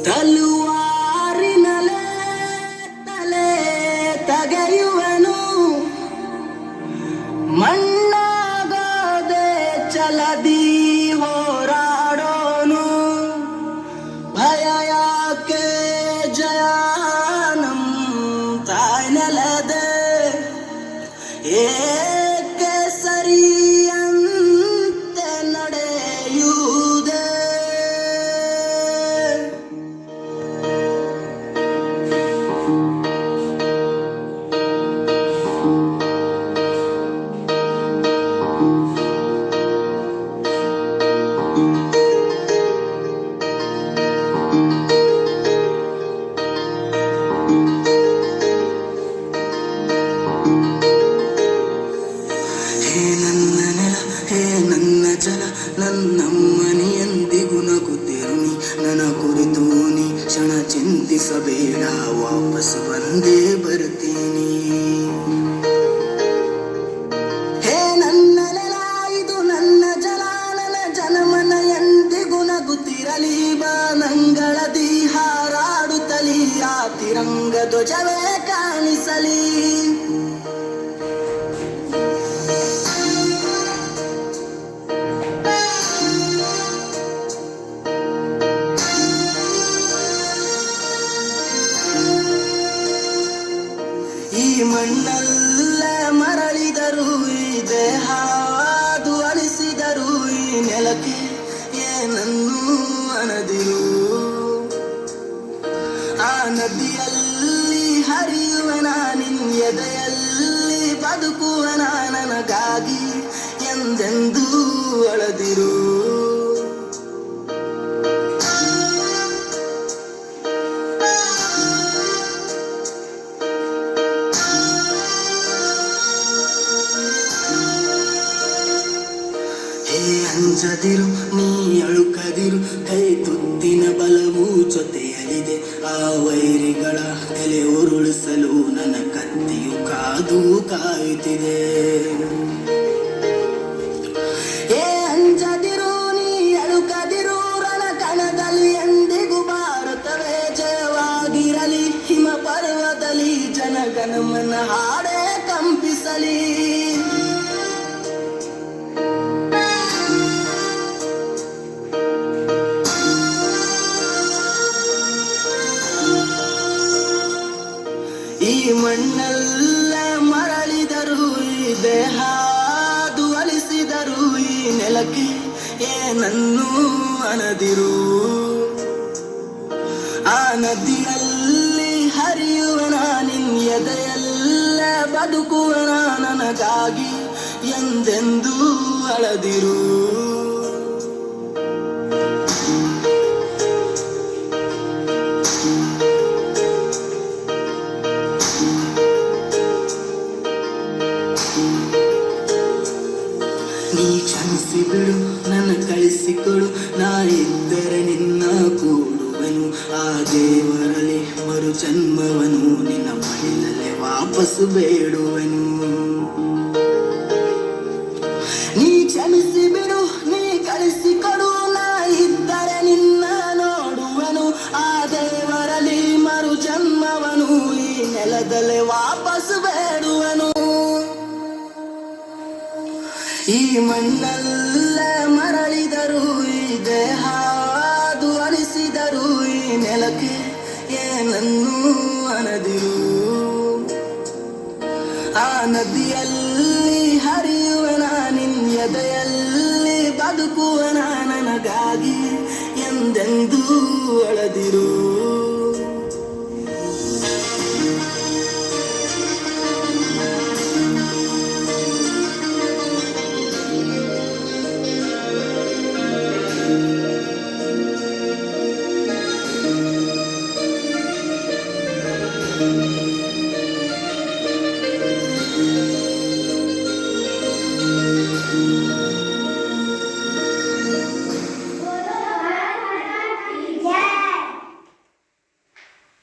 ತಲುವಾರಿನಲೆ ತಲೆ ತಗೆಯುವನು ಮಣ್ಣಾಗದೆ ಚಲದಿ ಹೋರಾಡೋನು ಭಯ ಯಾಕೆ ಜಯಾನಂ ತಾಯ್ನೆಲದೆ ಏಕೆ ಸರಿಯಂತೆ ನಡೆಯುವುದೇ ಹೇ ನನ್ನ ಜಲ ನನ್ನಮ್ಮನಿ ಎಂದಿಗೂ ನಗುತ್ತಿರುನಿ ನನ್ನ ಕುರಿತು ನೀ ಕ್ಷಣ ಚಿಂತಿಸಬೇಡ ವಾಪಸ್ ಬಂದೇ ಬರ್ತೀನಿ ಹೇ ನನ್ನ ನೆಲ ಇದು ನನ್ನ ಜಲ ನನ್ನ ಜನಮನ ಎಂದಿಗೂ ನಗುತ್ತಿರಲಿ ಬಾನಂಗಳದಿ ಹಾರಾಡುತ್ತಲಿ ಆ ತಿರಂಗ ಧ್ವಜವೇ ಕಾಣಿಸಲಿ ಈ ಮಣ್ಣಲ್ಲೇ ಮರಳಿದರು ಈ ದೇಹ ಅದು ಅಳಿಸಿದರು ಈ ನೆಲಕ್ಕೆ ಏನನ್ನೂ ಅನದಿರು ಆ ನದಿಯಲ್ಲಿ ಹರಿಯುವನ ನಿನ್ನ ಎದೆಯಲ್ಲಿ ಬದುಕುವನ ನನಗಾಗಿ ಎಂದೆಂದೂ ಅಳದಿರು ಅಂಜದಿರು ನೀ ಅಳುಕದಿರು ಕೈ ತುತ್ತಿನ ಬಲವು ಜೊತೆಯಲಿದೆ ಆ ವೈರಿಗಳ ತಲೆ ಉರುಳಿಸಲು ನನ್ನ ಕತ್ತಿಯು ಕಾದು ಕಾಯುತ್ತಿದೆ ಅಂಜದಿರು ನೀ ಅಳುಕದಿರು ರಣಕಣದಲ್ಲಿ ಎಂದಿಗೂ ಭಾರತವೇ ಜಯವಾಗಿರಲಿ ಹಿಮ ಪರ್ವತಲಿ ಜನಗಣಮನ ಹಾಡೇ ಕಂಪಿಸಲಿ ಈ ಮಣ್ಣಲ್ಲೇ ಮರಳಿದರು ಈ ದೇಹ ಅದು ಅಳಿಸಿದರು ಈ ನೆಲಕ್ಕೆ ಏನನ್ನೂ ಅನದಿರು ಆ ನದಿಯಲ್ಲಿ ಹರಿಯುವನ ನಿನ್ನ ಎದೆಯಲ್ಲೇ ಬದುಕುವನ ನನಗಾಗಿ ಎಂದೆಂದೂ ಅಳದಿರು ನೀ ಕ್ಷಮಿಸಿ ಬಿಡು ನನ್ನ ಕಳಿಸಿಕೊಡು ನಾ ಇದ್ದರೆ ನಿನ್ನ ಕೂಡುವೆನು ಆ ದೇವರಲ್ಲಿ ಮರು ಜನ್ಮವನು ನಿನ್ನ ಮಡಿಲಲ್ಲೇ ವಾಪಸ್ಸು ಬೇಡುವೆನು ನೀ ಕ್ಷಮಿಸಿ ಬಿಡು ನೀ ಕಳಿಸಿಕೊಡು ನಾ ಇದ್ದರೆ ನಿನ್ನ ನೋಡುವೆನು ಆ ದೇವರಲ್ಲಿ ಮರು ಜನ್ಮವನು ಈ ನೆಲದಲ್ಲೇ ವಾಪಸ್ಸು ಬೇಡುವೆನು ಈ ಮಣ್ಣಲ್ಲೇ ಮರಳಿದರು ಈ ದೇಹ ಅದು ಅಳಿಸಿದರು ಈ ನೆಲಕ್ಕೆ ಏನನ್ನೂ ಅನದಿರು ಆ ನದಿಯಲ್ಲಿ ಹರಿಯುವನ ನಿನ್ನ ಎದೆಯಲ್ಲಿ ಬದುಕುವನ ನನಗಾಗಿ ಎಂದೆಂದೂ ಅಳದಿರು